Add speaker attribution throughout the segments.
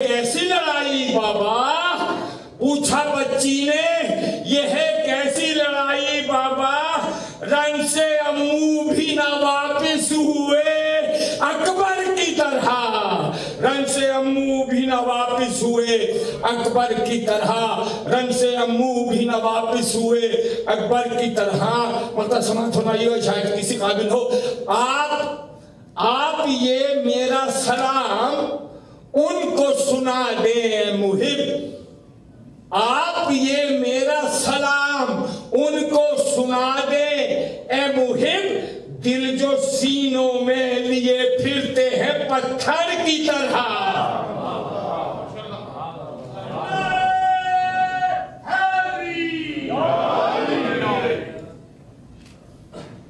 Speaker 1: کیسی لڑائی بابا؟ پوچھا بچی نے، یہ ہے کیسی لڑائی بابا؟ رنگ سے امو بھی نہ واپس ہوئے اکبر کی طرح، رنگ سے امو بھی نہ واپس ہوئے اکبر کی طرح، رنگ سے امو بھی نہ واپس ہوئے اکبر کی طرح۔ مطلب سمجھ سنائی ہو، شاید کسی قابل ہو۔ آپ یہ میرا سلام ان کو سنا دیں محب، آپ یہ میرا سلام ان کو سنا دیں اے محب، دل جو سینوں میں لیے پھرتے ہیں پتھر کی طرح۔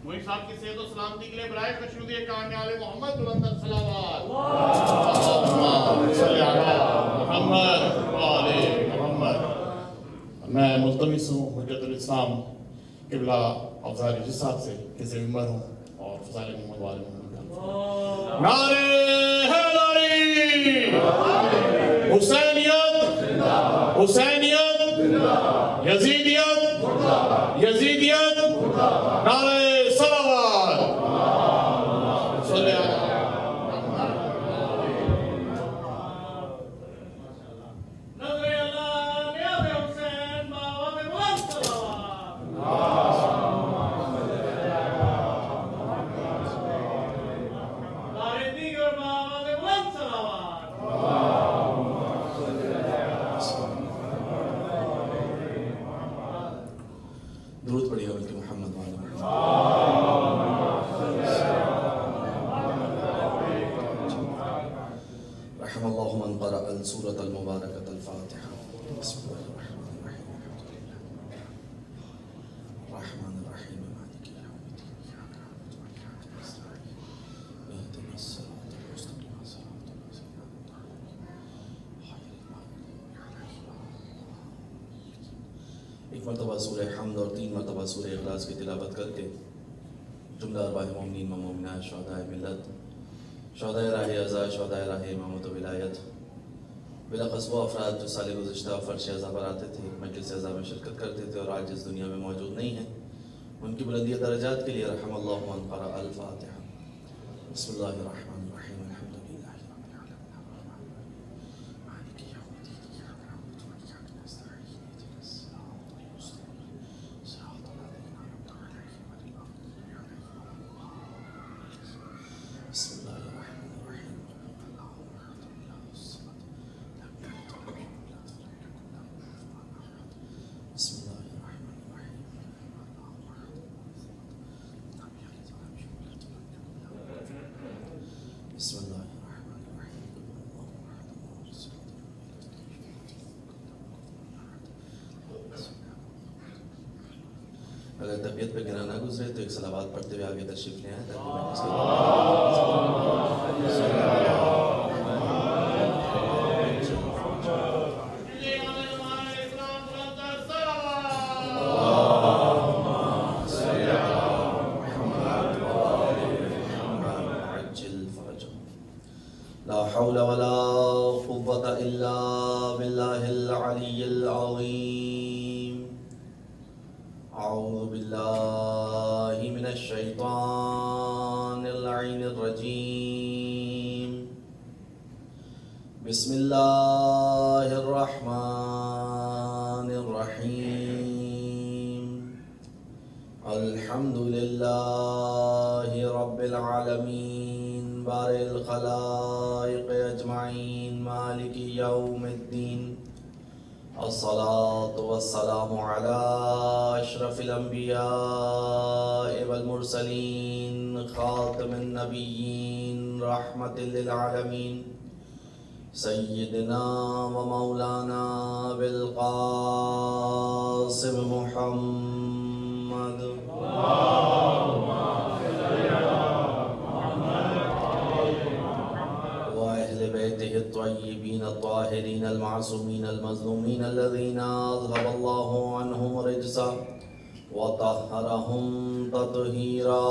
Speaker 2: وہی صاحب کی صحت و سلامتی کے لیے برائے تشریف دیے کہانی آل محمد بلند الصلوات صلی علی محمد وآل محمد۔ میں ملتمس ہوں حجت الاسلام قبلہ افضال جس صاحب سے کہ سے ممبر ہوں اور فضائل محمد وآل محمد کا نعرہ حیدری، حسینیت حسینیت، یزیدیت یزیدیت، نعرہ صلوات صلی اللہ
Speaker 3: درود پڑھیے بلکہ محمد وآلہ رحم اللہ من قرأ السورة المباركة الفاتحة۔ بسم اللہ الرحمن الرحیم، الرحمن الرحیم مالک یوم الدین، ایاک نعبد وایاک نستعین، اهدنا الصراط المستقیم صراط الذین انعمت علیہم غیر المغضوب علیہم۔ ایک مرتبہ سورہ حمد اور 3 مرتبہ سورہ اخلاص کی تلاوت کر کے جملہ ارواح مومنین و مومنات، شہدائے ملت، شہدائے راہ ازا، شہدائے راہ امامت و ولایت، بلاخص وہ افراد جو سال گزشتہ فرش اعزا پر آتے تھے، مجلس اعزا میں شرکت کرتے تھے اور آج اس دنیا میں موجود نہیں ہیں، ان کی بلندی درجات کے لیے رحم اللہ من قرأ الفاتحہ۔ بسم اللہ الرحمن الرحیم، الحمد للہ رب العالمین، الرحمن الرحیم مالک یوم الدین، ایاک نعبد وایاک نستعین، اهدنا الصراط المستقیم صراط الذین انعمت علیہم غیر المغضوب علیہم ولا الضالین۔ بسم اللہ الرحمن الرحیم، اللہم احد اللہ الصمد لم یلد ولم یولد ولم یکن له کفوا احد۔ بسم اللہ الرحمن الرحیم، اللہم احد اللہ الصمد لم یلد ولم یولد ولم یکن له کفوا احد۔ بسم اللہ الرحمن الرحیم، اللہم احد اللہ الصمد لم یلد ولم یولد ولم یکن له کفوا احد۔ اگر طبیعت پہ گرا نہ گزرے تو ایک صلوات پڑھتے ہوئے آگے تشریف لے آئیں تاکہ میں اس لا حول ولا قوة إلا بالله العلي العظيم۔ أعوذ بالله من الشيطان اللعين الرجيم، بسم الله الرحمن الرحيم، الحمد لله رب العالمين بارئ الخلائق أجمعين مالك يوم الدين، الصلاة والسلام على أشرف الأنبياء والمرسلين خاتم النبيين رحمة للعالمين سيدنا ومولانا بالقاسم محمد وأهل بيته الطيبين الطاهرين المعصومين المظلومين الذين أذهب الله عنهم الرجس وطهرهم تطهيرا۔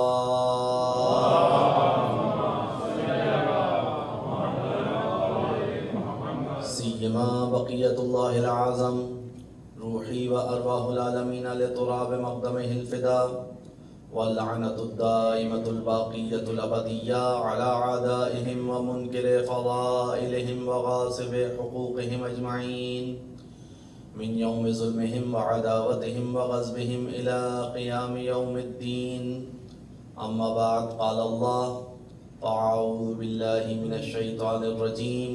Speaker 3: سیما بقیت اللہ العظم روحی و ارواح العالمین لتراب مقدمہ الفدا واللعنة الدائمة الباقية الأبدية على أعدائهم ومنكر فضائلهم وغاصب حقوقهم أجمعين من يوم ظلمهم وعداوتهم وغزبهم إلى قيام يوم الدين. أما بعد، قال الله: فأعوذ بالله من الشيطان الرجيم.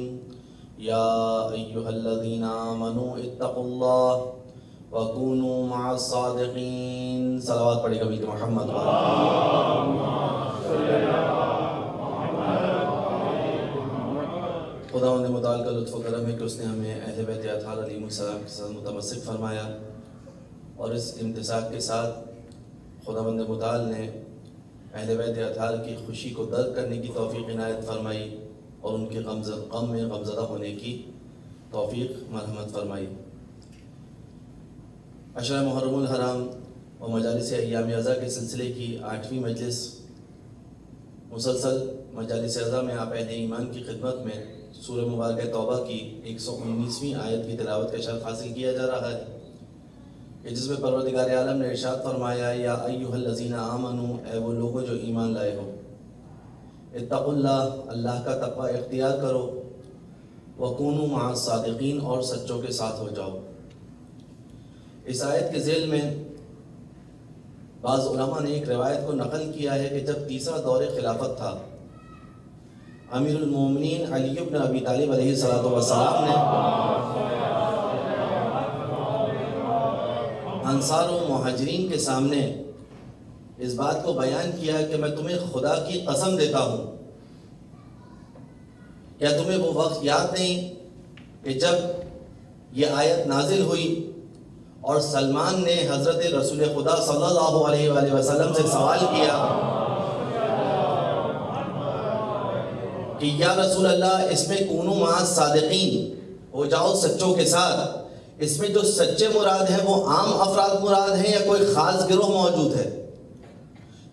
Speaker 3: يا أيها الذين آمنوا اتقوا الله وَكُونُوا مَعَ الصَّادِقِينَ. صلوات پڑھے کبھی کہ محمد خداوند متعال کا لطف و کرم ہے کہ اس نے ہمیں اہل بیت اطہار علیہ السلام کے ساتھ متمسک فرمایا، اور اس امتساک کے ساتھ خداوند متعال نے اہل بیت اطہار کی خوشی کو درک کرنے کی توفیق عنایت فرمائی اور ان کے غم میں غمزدہ ہونے کی توفیق مرحمت فرمائی. عشرہ محرم الحرام و مجالس ایام عزا کے سلسلے کی 8ویں مجلس مسلسل مجالس عزا میں آپ اہل ایمان کی خدمت میں سورہ مبارکہ توبہ کی 119ویں آیت کی تلاوت کا شرف حاصل کیا جا رہا ہے کہ جس میں پروردگار عالم نے ارشاد فرمایا: یا ایھا الذین آمنوا، اے وہ لوگوں جو ایمان لائے ہو، اتقوا اللہ، اللہ کا تقوی اختیار کرو، وکونوا مع الصادقین، اور سچوں کے ساتھ ہو جاؤ. اس آیت کے ذیل میں بعض علماء نے ایک روایت کو نقل کیا ہے کہ جب تیسرا دور خلافت تھا، امیر المومنین علی بن ابی طالب علیہ السلام نے انصار و مہاجرین کے سامنے اس بات کو بیان کیا کہ میں تمہیں خدا کی قسم دیتا ہوں، کیا تمہیں وہ وقت یاد نہیں کہ جب یہ آیت نازل ہوئی اور سلمان نے حضرت رسول خدا صلی اللہ علیہ وآلہ وسلم سے سوال کیا کہ یا رسول اللہ، اس میں کونوا مع الصادقین، ہو جاؤ سچوں کے ساتھ، اس میں جو سچے مراد ہیں وہ عام افراد مراد ہیں یا کوئی خاص گروہ موجود ہے؟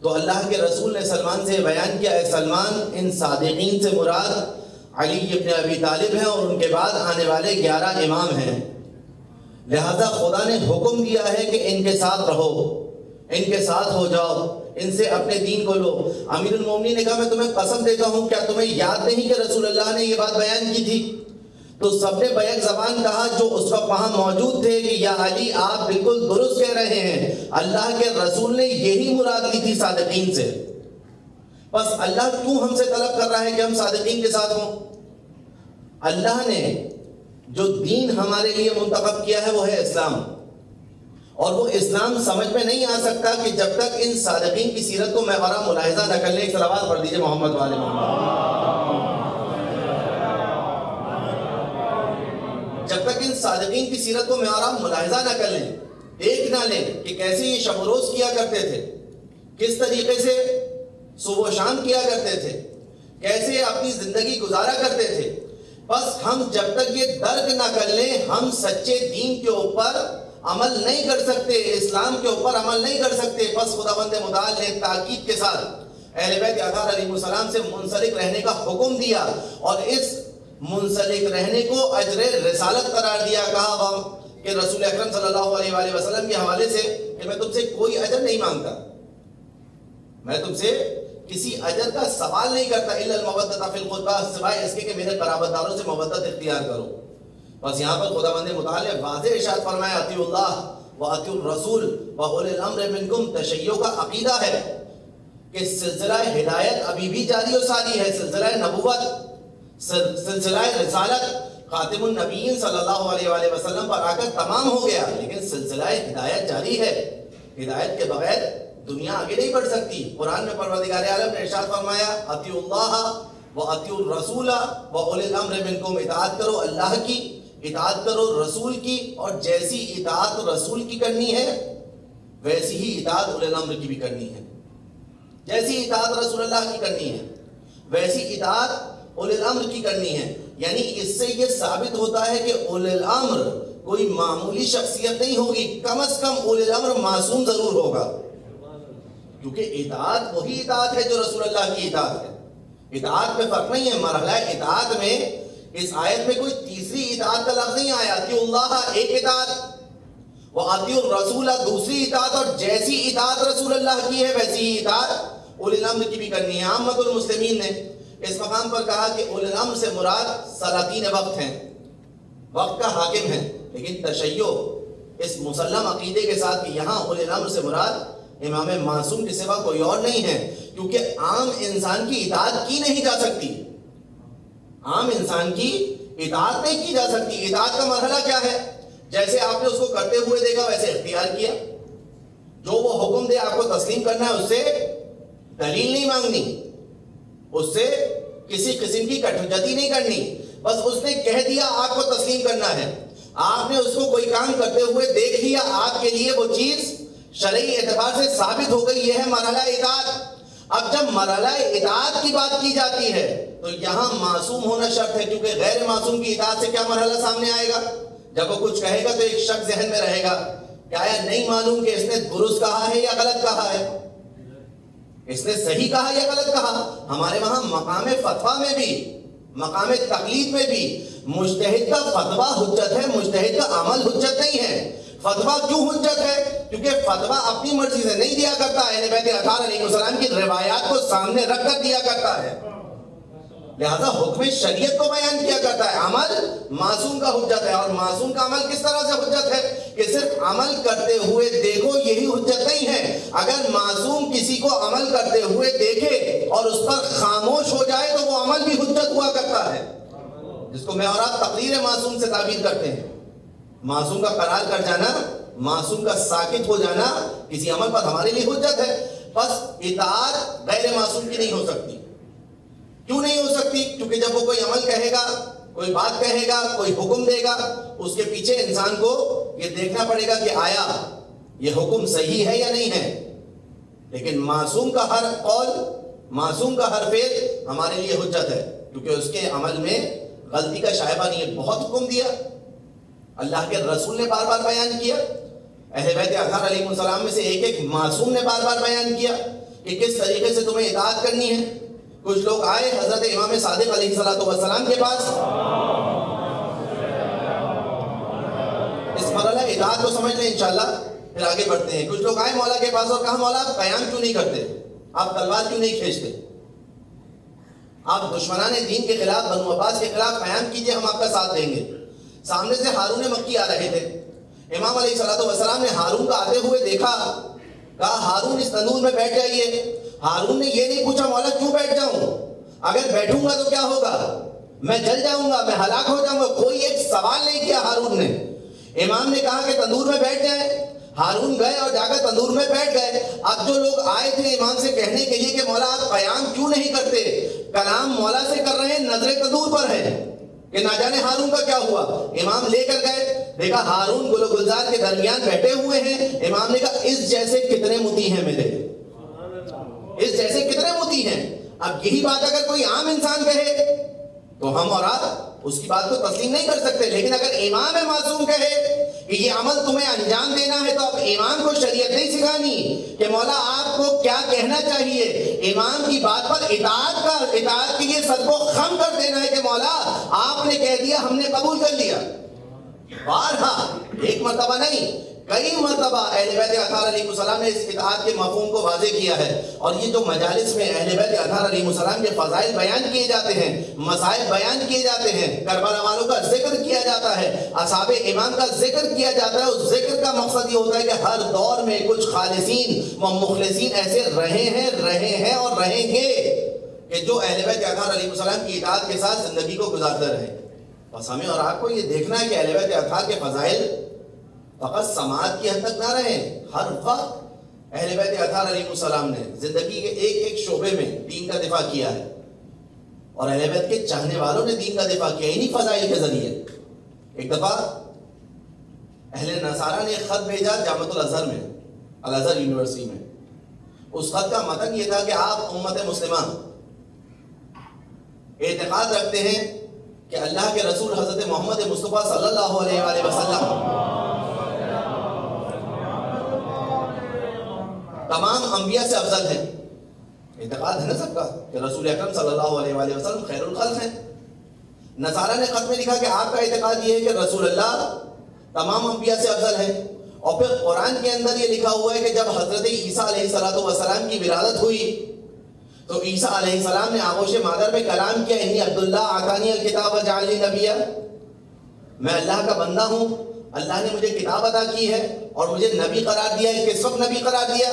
Speaker 3: تو اللہ کے رسول نے سلمان سے بیان کیا: اے سلمان، ان صادقین سے مراد علی ابن ابی طالب ہیں اور ان کے بعد آنے والے 11 امام ہیں، لہذا خدا نے حکم دیا ہے کہ ان کے ساتھ رہو، ان کے ساتھ ہو جاؤ، ان سے اپنے دین کو لو. امیر المومنین نے کہا: میں تمہیں قسم دیتا ہوں، کیا تمہیں یاد نہیں کہ رسول اللہ نے یہ بات بیان کی تھی؟ تو سب نے بیک زبان کہا جو اس وقت وہاں موجود تھے کہ یا علی، آپ بالکل درست کہہ رہے ہیں، اللہ کے رسول نے یہی مراد لی تھی صادقین سے. بس اللہ کیوں ہم سے طلب کر رہا ہے کہ ہم صادقین کے ساتھ ہوں؟ اللہ نے جو دین ہمارے لیے منتخب کیا ہے وہ ہے اسلام، اور وہ اسلام سمجھ میں نہیں آ سکتا کہ جب تک ان صادقین کی سیرت کو محورہ ملاحظہ نہ کر لیں. ایک صلوات پڑھ دیجئے محمد والے محمد. جب تک ان صادقین کی سیرت کو محورہ ملاحظہ نہ کر لیں، دیکھ نہ لیں کہ کیسے یہ شب و روز کیا کرتے تھے، کس طریقے سے صبح و شام کیا کرتے تھے، کیسے اپنی زندگی گزارا کرتے تھے، بس ہم جب تک یہ درک نہ کر لیں ہم سچے دین کے اوپر عمل نہیں کر سکتے، اسلام کے اوپر عمل نہیں کر سکتے. بس خداوند متعال نے تاکید کے ساتھ اہل بیت اطہار علیہ السلام سے منسلک رہنے کا حکم دیا، اور اس منسلک رہنے کو اجر رسالت قرار دیا. کہا کہ رسول اکرم صلی اللہ علیہ وآلہ وسلم کے حوالے سے کہ میں تم سے کوئی اجر نہیں مانگتا، میں تم سے کسی اجر کا سوال نہیں کرتا، الا المودۃ فی القربى، سوائے اس کے کہ میرے قرابت داروں سے محبت اختیار کرو. بس یہاں پر خداوند متعال نے واضح ارشاد فرمایا: اطیعوا اللہ واطیعوا الرسول واولی الامر منکم. تشیع کا عقیدہ ہے کہ سلسلہ ہدایت ابھی بھی جاری و ساری ہے، سلسلہ نبوت، سلسلہ رسالت خاتم النبیین صلی اللہ علیہ وآلہ وسلم پر آ کر تمام ہو گیا، لیکن سلسلہ ہدایت جاری ہے. ہدایت کے بغیر دنیا آگے نہیں بڑھ سکتی. قرآن میں پروردگار عالم نے ارشاد فرمایا: اطیعوا اللہ واطیعوا الرسول واولی الامر منکم. اطاعت کرو اللہ کی، اطاعت کرو رسول کی، اور جیسی اطاعت رسول کی کرنی ہے ویسی ہی اطاعت اولی الامر کی بھی کرنی ہے. جیسی اطاعت رسول اللہ کی کرنی ہے ویسی اطاعت اولی الامر کی کرنی ہے. یعنی اس سے یہ ثابت ہوتا ہے کہ اولی الامر کوئی معمولی شخصیت نہیں ہوگی، کم از کم اولی الامر معصوم ضرور ہوگا، کیونکہ اطاعت وہی اطاعت ہے جو رسول اللہ کی اطاعت ہے. اطاعت میں فرق نہیں ہے. مرحلہ اطاعت میں
Speaker 4: اس آیت میں کوئی تیسری اطاعت کا لفظ نہیں آیا. اطیعوا اللہ ایک اطاعت، وَأَطِیعُوا الرَّسُولَ دوسری اطاعت، اور جیسی اطاعت رسول اللہ کی ہے ویسی ہی اطاعت اولی الامر کی بھی کرنی ہے. عامت المسلمین نے اس مقام پر کہا کہ اولی الامر سے مراد سلاطین وقت ہیں، وقت کا حاکم ہے، لیکن تشیع اس مسلم عقیدے کے ساتھ کہ یہاں اولی الامر سے مراد امام معصوم کے سوا کوئی اور نہیں ہے، کیونکہ عام انسان کی اطاعت کی نہیں جا سکتی. عام انسان کی اطاعت نہیں کی جا سکتی. اطاعت کا مرحلہ کیا ہے؟ جیسے آپ نے اس کو کرتے ہوئے دیکھا ویسے اختیار کیا. جو وہ حکم دے آپ کو تسلیم کرنا ہے، اس سے دلیل نہیں مانگنی، اس سے کسی قسم کی کٹھوجتی نہیں کرنی. بس اس نے کہہ دیا آپ کو تسلیم کرنا ہے، آپ نے اس کو کوئی کام کرتے ہوئے دیکھ لیا، آپ کے لیے وہ چیز شرعی اعتبار سے ثابت ہو گئی. یہ ہے مرحلہ اطاعت. اب جب مرحلہ اطاعت کی بات کی جاتی ہے تو یہاں معصوم ہونا شرط ہے، کیونکہ غیر معصوم کی اطاعت سے کیا مرحلہ سامنے آئے گا؟ جب وہ کچھ کہے گا تو ایک شک ذہن میں رہے گا کہ آیا نہیں معلوم کہ اس نے درست کہا ہے یا غلط کہا ہے، اس نے صحیح کہا یا غلط کہا. ہمارے وہاں مقام فتویٰ میں بھی، مقام تقلید میں بھی مجتہد کا فتویٰ حجت ہے، مجتہد کا عمل حجت نہیں ہے. فتویٰ کیوں حجت ہے؟ کیونکہ فتویٰ اپنی مرضی سے نہیں دیا کرتا، اہل بیت اطہار علیہ السلام کی روایات کو سامنے رکھ کر دیا کرتا ہے، لہذا حکم شریعت کو بیان کیا کرتا ہے. عمل معصوم کا حجت ہے. اور معصوم کا عمل کس طرح سے حجت ہے کہ صرف عمل کرتے ہوئے دیکھو یہی حجت نہیں ہے. اگر معصوم کسی کو عمل کرتے ہوئے دیکھے اور اس پر خاموش ہو جائے تو وہ عمل بھی حجت ہوا کرتا ہے، جس کو میں اور آپ تقریر معصوم سے تعبیر کرتے ہیں. معصوم کا قرار کر جانا، معصوم کا ساکت ہو جانا کسی عمل پر ہمارے لیے حجت ہے. بس اطاعت غیر معصوم کی نہیں ہو سکتی. کیوں نہیں ہو سکتی؟ کیونکہ جب وہ کوئی عمل کہے گا، کوئی بات کہے گا، کوئی حکم دے گا، اس کے پیچھے انسان کو یہ دیکھنا پڑے گا کہ آیا یہ حکم صحیح ہے یا نہیں ہے. لیکن معصوم کا ہر قول، معصوم کا ہر فعل ہمارے لیے حجت ہے، کیونکہ اس کے عمل میں غلطی کا شائبہ نہیں ہے. بہت حکم دیا، اللہ کے رسول نے بار بار بیان کیا، اہل بیت اطہار علیہ السلام میں سے ایک ایک معصوم نے بار بار بیان کیا کہ کس طریقے سے تمہیں اطاعت کرنی ہے. کچھ لوگ آئے حضرت امام صادق علیہ السلام کے پاس، اس مرحلہ اطاعت کو سمجھ لیں انشاءاللہ، پھر آگے بڑھتے ہیں. کچھ لوگ آئے مولا کے پاس اور کہا مولا آپ قیام کیوں نہیں کرتے، آپ تلوار کیوں نہیں کھینچتے، آپ دشمنان دین کے خلاف، بنو عباس کے خلاف قیام کیجئے، ہم آپ کا ساتھ دیں گے. سامنے سے ہارون مکی آ رہے تھے. امام علیہ السلام نے ہارون کا آتے ہوئے دیکھا، کہا ہارون اس تندور میں بیٹھ جائیے. ہارون نے یہ نہیں پوچھا مولا کیوں بیٹھ جاؤں، اگر بیٹھوں گا تو کیا ہوگا، میں جل جاؤں گا، میں ہلاک ہو جاؤں گا. کوئی ایک سوال نہیں کیا ہارون نے. امام نے کہا کہ تندور میں بیٹھ جائیں. ہارون گئے اور جا کر تندور میں بیٹھ گئے. اب جو لوگ آئے تھے امام سے کہنے کے لیے کہ مولا آپ قیام کیوں نہیں کرتے، کلام مولا سے کر رہے ہیں، نظر تندور پر ہے کہ نہ جانے ہارون کا کیا ہوا. امام لے کر گئے، دیکھا ہارون گل و گلزار کے درمیان بیٹھے ہوئے ہیں. امام نے کہا اس جیسے کتنے متی ہیں میرے، اس جیسے کتنے موتی ہیں. اب یہی بات اگر کوئی عام انسان کہے تو ہم اور آپ اس کی بات کو تسلیم نہیں کر سکتے. لیکن اگر امام معصوم کہے کہ یہ عمل تمہیں انجام دینا ہے تو اب امام کو شریعت نہیں سکھانی کہ مولا آپ کو کیا کہنا چاہیے. امام کی بات پر اطاعت کے لیے سر کو خم کر دینا ہے کہ مولا آپ نے کہہ دیا ہم نے قبول کر لیا. بارہا، ایک مرتبہ نہیں کئی مرتبہ اہل بیت اطہار علیہ السلام نے اس اطاعت کے مفہوم کو واضح کیا ہے. اور یہ جو مجالس میں اہل بیت اطہار علیہ السلام کے فضائل بیان کیے جاتے ہیں، مسائل بیان کیے جاتے ہیں، کربلا والوں کا ذکر کیا جاتا ہے، اصحاب امام کا ذکر کیا جاتا ہے، اس ذکر کا مقصد یہ ہوتا ہے کہ ہر دور میں کچھ خالصین و مخلصین ایسے رہے ہیں اور رہیں گے کہ جو اہل بیت اطہار علیہ السلام کی اطاعت کے ساتھ زندگی کو گزارتے رہیں. بس ہمیں اور آپ کو یہ دیکھنا ہے کہ اہل بیت اطہار کے فضائل فقط سماعت کی حد تک نہ رہیں. ہر وقت اہل بیت اطہار علیہ السلام نے زندگی کے ایک ایک شعبے میں دین کا دفاع کیا ہے، اور اہل بیت کے چاہنے والوں نے دین کا دفاع کیا انہی فضائل کے ذریعے. ایک دفعہ اہل نصارہ نے ایک خط بھیجا جامعۃ الازہر میں، الازہر یونیورسٹی میں. اس خط کا متن یہ تھا کہ آپ امت مسلمہ اعتقاد رکھتے ہیں کہ اللہ کے رسول حضرت محمد مصطفیٰ صلی اللہ علیہ وآلہ وسلم تمام انبیاء سے افضل ہیں. اعتقاد ہے نا سب کا کہ رسول اکرم صلی اللہ علیہ وآلہ وسلم خیر الخلق ہیں. نصارہ نے خط میں لکھا کہ آپ کا اعتقاد یہ ہے کہ رسول اللہ تمام انبیاء سے افضل ہے، اور پھر قرآن کے اندر یہ لکھا ہوا ہے کہ جب حضرت عیسیٰ علیہ السلام کی ولادت ہوئی تو عیسیٰ علیہ السلام نے آغوش مادر پہ کلام کیا، انی عبداللہ آتانی الکتاب وجعلنی نبیا، میں اللہ کا بندہ ہوں، اللہ نے مجھے کتاب عطا کی ہے اور مجھے نبی قرار دیا ہے۔ کس وقت نبی قرار دیا؟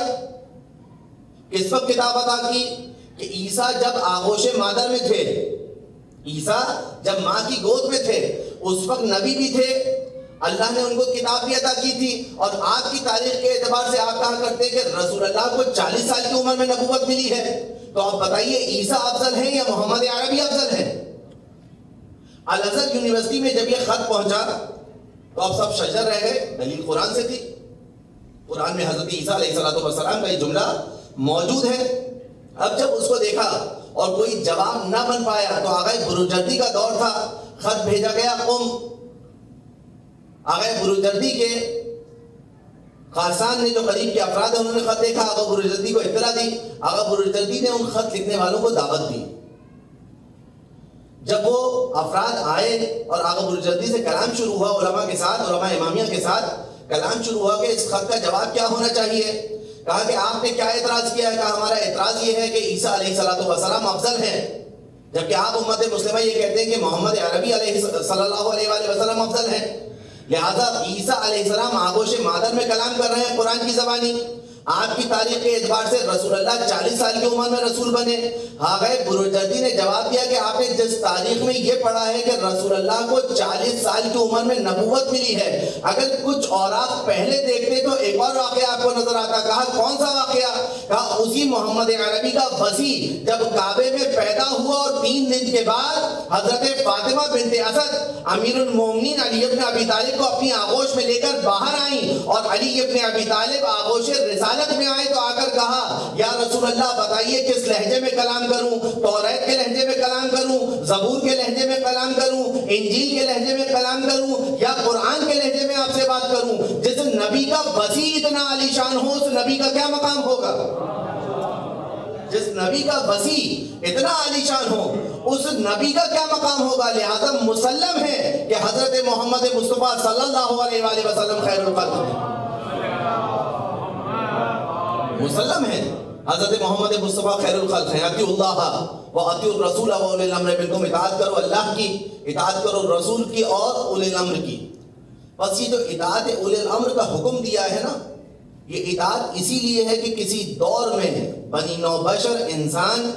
Speaker 4: کس وقت کتاب عطا کی؟ کہ عیسیٰ جب آغوش مادر میں تھے، عیسیٰ جب ماں کی گود میں تھے اس وقت نبی بھی تھے، اللہ نے ان کو کتاب بھی عطا کی تھی۔ اور آپ کی تاریخ کے اعتبار سے آپ کہا کرتے ہیں کہ رسول اللہ کو 40 سال کی عمر میں نبوت ملی ہے، تو آپ بتائیے عیسیٰ افضل ہیں یا محمد عربی افضل ہیں؟ الازہر یونیورسٹی میں جب یہ خط پہنچا تو اب سب شجر رہ گئے، دلیل قرآن سے تھی، قرآن میں حضرت عیسیٰ علیہ السلام کا یہ جملہ موجود ہے۔ اب جب اس کو دیکھا اور کوئی جواب نہ بن پایا تو آغا بروجردی کا دور تھا، خط بھیجا گیا قم، آغا بروجردی کے خارسان نے جو قریب کے افراد ہیں انہوں نے خط دیکھا، آغا بروجردی کو اطلاع دی، آغا بروجردی نے ان خط لکھنے والوں کو دعوت دی۔ جب وہ افراد آئے اور آغا بروجردی سے کلام شروع ہوا، علماء کے ساتھ، علماء امامیہ کے ساتھ کلام شروع ہوا کہ اس خط کا جواب کیا ہونا چاہیے۔ کہا کہ آپ نے کیا اعتراض کیا ہے؟ کہا ہمارا اعتراض یہ ہے کہ عیسیٰ علیہ السلام افضل ہیں، جبکہ آپ امت مسلمہ یہ کہتے ہیں کہ محمد عربی صلی اللہ علیہ وآلہ وسلم افضل ہیں۔ لہذا عیسیٰ علیہ السلام آغوش مادر میں کلام کر رہے ہیں قرآن کی زبانی، آپ کی تاریخ کے اعتبار سے رسول اللہ 40 سال کی عمر میں رسول بنے۔ آغا بروجردی نے جواب دیا کہ آپ نے جس تاریخ میں یہ پڑھا ہے کہ رسول اللہ کو 40 سال کی عمر میں نبوت ملی ہے، اگر کچھ اور آپ پہلے دیکھتے تو ایک اور واقعہ آپ کو نظر آتا۔ کہا کون سا واقعہ؟ کہا اسی محمد عربی کا وصی جب کعبے میں پیدا ہوا اور 3 دن کے بعد حضرت فاطمہ بنت اسد امیر المومنین علی ابن ابی طالب کو اپنی آغوش میں لے کر باہر آئیں، اور علی ابن ابی طالب آغوش رسالت میں آئے تو آ کر کہا یا رسول اللہ بتائیے کس لہجے میں کلام کروں، توریت کے لہجے میں کلام کروں، زبور کے لہجے میں کلام کروں، انجیل کے لہجے میں کلام کروں، یا قرآن کے لہجے میں آپ سے بات کروں؟ جس نبی کا وصی اتنا عالی شان ہو اس نبی کا کیا مقام ہوگا؟ جس نبی کا وصی اتنا عالی شان ہو اس نبی کا کیا مقام ہوگا؟ لہذا مسلم ہے کہ حضرت محمد مصطفیٰ صلی اللہ علیہ وآلہ وسلم خیر الخلق ہیں، مسلم ہے حضرت محمد مصطفیٰ خیر الخلق ہیں۔ اطیعوا اللہ و اطیعوا الرسول و اولی الامر منکم، اطاعت کرو اللہ کی، اطاعت کرو رسول کی اور اولی الامر کی۔ بس یہ جو اطاعت اولی الامر کا حکم دیا ہے نا، یہ اطاعت اسی لیے ہے کہ کسی دور میں بنی نو بشر انسان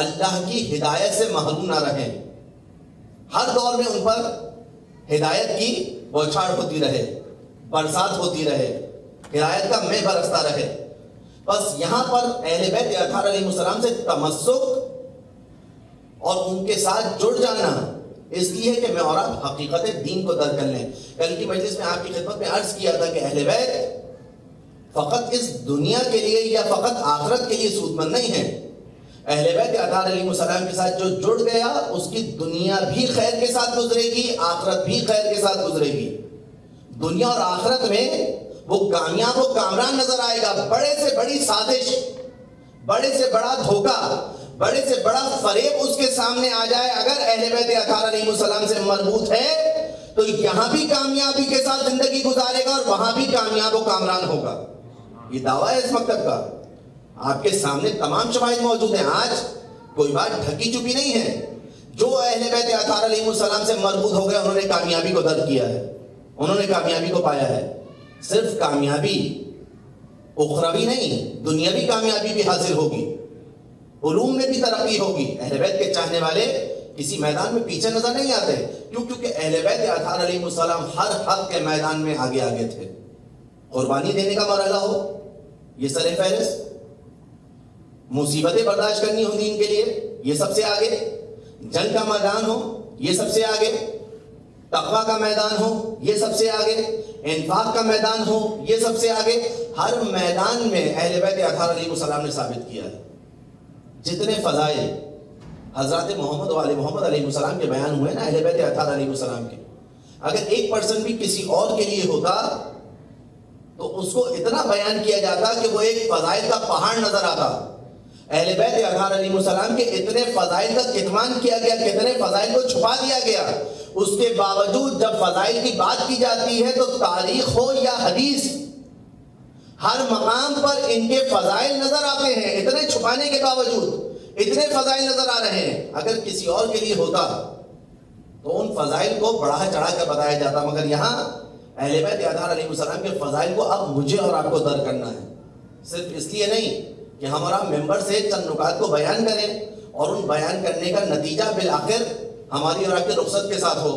Speaker 4: اللہ کی ہدایت سے محروم نہ رہے، ہر دور میں ان پر ہدایت کی بوچھاڑ ہوتی رہے، برسات ہوتی رہے، ہدایت کا میں برستا رہے۔ بس یہاں پر اہل بیت اطہار علیہ السلام سے تمسک اور ان کے ساتھ جڑ جانا اس لیے کہ میں اور آپ حقیقت دین کو درک کر لیں۔ کل کی مجلس میں آپ کی خدمت میں عرض کیا تھا کہ اہل بیت فقط اس دنیا کے لیے یا فقط آخرت کے لیے سود مند نہیں ہے۔ اہل بیت اطہار علیہ السلام کے ساتھ جو جڑ گیا اس کی دنیا بھی خیر کے ساتھ گزرے گی، آخرت بھی خیر کے ساتھ گزرے گی۔ دنیا اور آخرت میں وہ کامیاب و کامران نظر آئے گا۔ بڑے سے بڑی سازش، بڑے سے بڑا دھوکہ، بڑے سے بڑا فریب اس کے سامنے آ جائے، اگر اہل بیت اطہار علیہ السلام سے مربوط ہے تو یہاں بھی کامیابی کے ساتھ زندگی گزارے گا اور وہاں بھی کامیاب و کامران ہوگا۔ یہ دعویٰ ہے اس مکتب کا، آپ کے سامنے تمام شواہد موجود ہیں۔ آج کوئی بات ڈھکی چھپی نہیں ہے۔ جو اہل بیت اطہار علیہ السلام سے مربوط ہو گئے انہوں نے کامیابی کو درک کیا ہے، انہوں نے کامیابی کو پایا ہے۔ صرف کامیابی اخروی نہیں، دنیاوی کامیابی بھی حاصل ہوگی، علوم میں بھی ترقی ہوگی۔ اہل بیت کے چاہنے والے کسی میدان میں پیچھے نظر نہیں آتے، کیونکہ اہل بیت اطہار علیہ السلام ہر حق کے میدان میں آگے آگے تھے۔ قربانی دینے کا مرحلہ ہو یہ سر فہرست، مصیبتیں برداشت کرنی ہوں دین کے لیے یہ سب سے آگے، جنگ کا میدان ہو یہ سب سے آگے، تقویٰ کا میدان ہو یہ سب سے آگے، انفاق کا میدان ہو یہ سب سے آگے۔ ہر میدان میں اہل بیت اطہار علیہ السلام نے ثابت کیا ہے۔ جتنے فضائل حضرات محمد و آل محمد علیہ السلام کے بیان ہوئے نا اہل بیت اطہار علیہ السلام کے، اگر 1% بھی کسی اور کے لیے ہوتا تو اس کو اتنا بیان کیا جاتا کہ وہ ایک فضائل کا پہاڑ نظر آتا۔ اہل بیت اطہار علیہ السلام کے اتنے فضائل کا کتمان کیا گیا، کتنے فضائل کو چھپا دیا گیا، اس کے باوجود جب فضائل کی بات کی جاتی ہے تو تاریخ ہو یا حدیث، ہر مقام پر ان کے فضائل نظر آتے ہیں، اتنے چھپانے کے باوجود اتنے فضائل نظر آ رہے ہیں۔ اگر کسی اور کے لیے ہوتا تو ان فضائل کو بڑھا چڑھا کر بتایا جاتا، مگر یہاں اہل بیت اطہار علیہ السلام کے فضائل کو اب مجھے اور آپ کو در کرنا ہے، صرف اس لیے نہیں کہ ہمارا ممبر سے چند نکات کو بیان کریں اور ان بیان کرنے کا نتیجہ بالآخر ہماری اور آپ کے رخصت کے ساتھ ہو،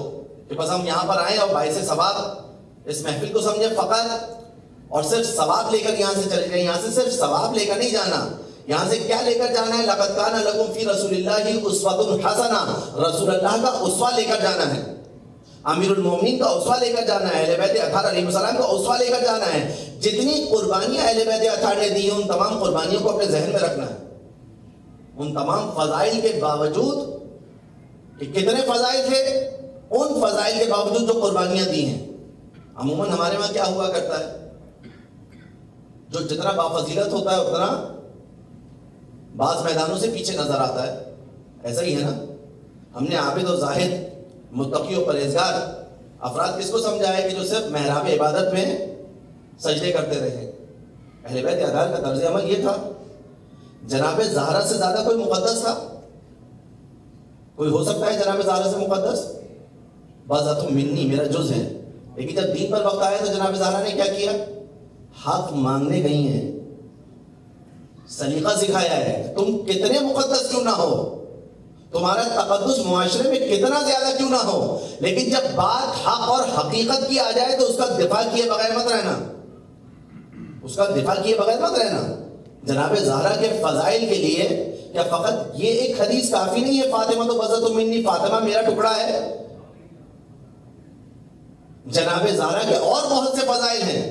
Speaker 4: کہ بس ہم یہاں پر آئیں اور باعث ثواب اس محفل کو سمجھیں فقط اور صرف ثواب لے کر یہاں سے چلے جائیں۔ یہاں سے صرف ثواب لے کر نہیں جانا، یہاں سے کیا لے کر جانا ہے؟ لَقَدْ كَانَ لَكُمْ فِي رَسُولِ اللَّهِ أُسْوَةٌ حَسَنَةٌ، رسول اللہ کا اسوہ لے کر جانا ہے، امیر المومنین کا اسوہ لے کر جانا ہے، اہل بیت اطہار علیہ السلام کا اسوہ لے کر جانا ہے۔ جتنی قربانیاں اہل بیت اطہار نے دی ہیں ان تمام قربانیوں کو اپنے ذہن میں رکھنا ہے، ان تمام فضائل کے باوجود کہ کتنے فضائل تھے، ان فضائل کے باوجود جو قربانیاں دی ہیں۔ عموماً ہمارے وہاں کیا ہوا کرتا ہے، جو جتنا بافضیلت ہوتا ہے اتنا بعض میدانوں سے پیچھے نظر آتا ہے، ایسا ہی ہے نا؟ ہم نے عابد و زاہد، متقی و پرہیزگار افراد کس کو سمجھا ہے کہ جو صرف محراب عبادت میں سجدے کرتے رہے۔ اہل بیت اطہار کا طرز عمل یہ تھا، جناب زہرا سے زیادہ کوئی مقدس تھا؟ کوئی ہو سکتا ہے جناب زہرا سے مقدس؟ بذات منی، میرا جز ہے، لیکن جب دین پر وقت آیا تو جناب زہرا نے کیا کیا؟ حق مانگنے گئی ہیں، سلیقہ سکھایا ہے، تم کتنے مقدس کیوں نہ ہو، تمہارا تقدس معاشرے میں کتنا زیادہ کیوں نہ ہو، لیکن جب بات حق اور حقیقت کی آ جائے تو اس کا دفاع کیے بغیر مت رہنا، اس کا دفاع کیے بغیر مت رہنا۔ جناب زہرا کے فضائل کے لیے کیا فقط یہ ایک حدیث کافی نہیں ہے، فاطمہ تو بذات منی، فاطمہ میرا ٹکڑا ہے؟ جناب زہرا کے اور بہت سے فضائل ہیں،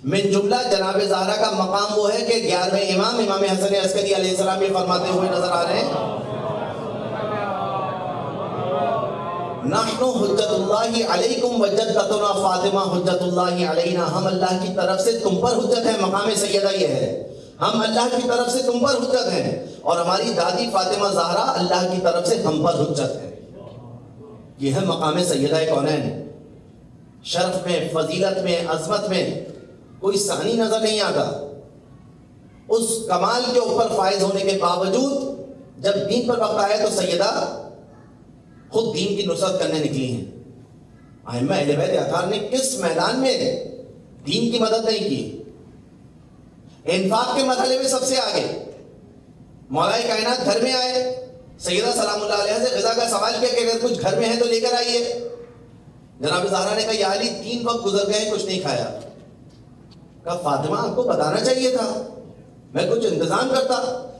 Speaker 4: من جملہ جناب زہرا کا مقام وہ ہے کہ 11ویں امام حسن عسکری علیہ السلام یہ فرماتے ہوئے نظر آ رہے ہیں، نحن حجت اللہ علیکم وجدتنا فاطمہ حجت اللہ علینا، ہم اللہ کی طرف سے تم پر حجت ہیں، مقام سیدہ یہ ہے، ہم اللہ کی طرف سے تم پر حجت ہیں، اور ہماری دادی فاطمہ زہرا اللہ کی طرف سے ہم پر حجت ہے۔ یہ ہے مقام سیدہ کونین۔ شرف میں، فضیلت میں، عظمت میں کوئی ثانی نظر نہیں آتا۔ اس کمال کے اوپر فائز ہونے کے باوجود جب دین پر وقت آیا تو سیدہ خود دین کی نصرت کرنے نکلی ہیں۔ ائمہ اہل بیت اطہار نے کس میدان میں دین کی مدد نہیں کی؟ انفاق کے مرحلے میں سب سے آگے۔ مولا کائنات گھر میں آئے، سیدہ سلام اللہ علیہ سے غذا کا سوال کیا کہ اگر کچھ گھر میں ہے تو لے کر آئیے۔ جناب زہرا نے کہا یا علی 3 وقت گزر گئے کچھ نہیں کھایا۔ کہا فاطمہ آپ کو بتانا چاہیے تھا، میں کچھ انتظام کرتا۔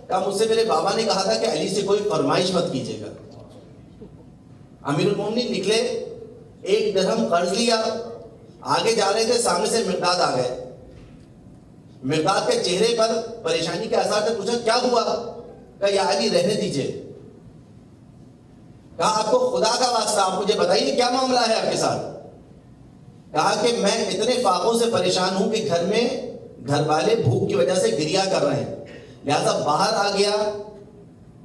Speaker 4: کہا مجھ سے میرے بابا نے کہا تھا کہ علی سے کوئی فرمائش مت کیجیے گا۔ امیر المومنین نکلے، 1 درہم قرض لیا، آگے جا رہے تھے، سامنے سے مقداد آ گئے۔ مقداد کے چہرے پر پریشانی کے آثار سے پوچھا کیا ہوا؟ کہا یا علی رہنے دیجئے۔ کہا آپ کو خدا کا واسطہ آپ مجھے بتائیے کیا معاملہ ہے آپ کے ساتھ؟ کہا کہ میں اتنے فاقوں سے پریشان ہوں کہ گھر میں گھر والے بھوک کی وجہ سے گریا کر رہے ہیں، لہذا باہر آ گیا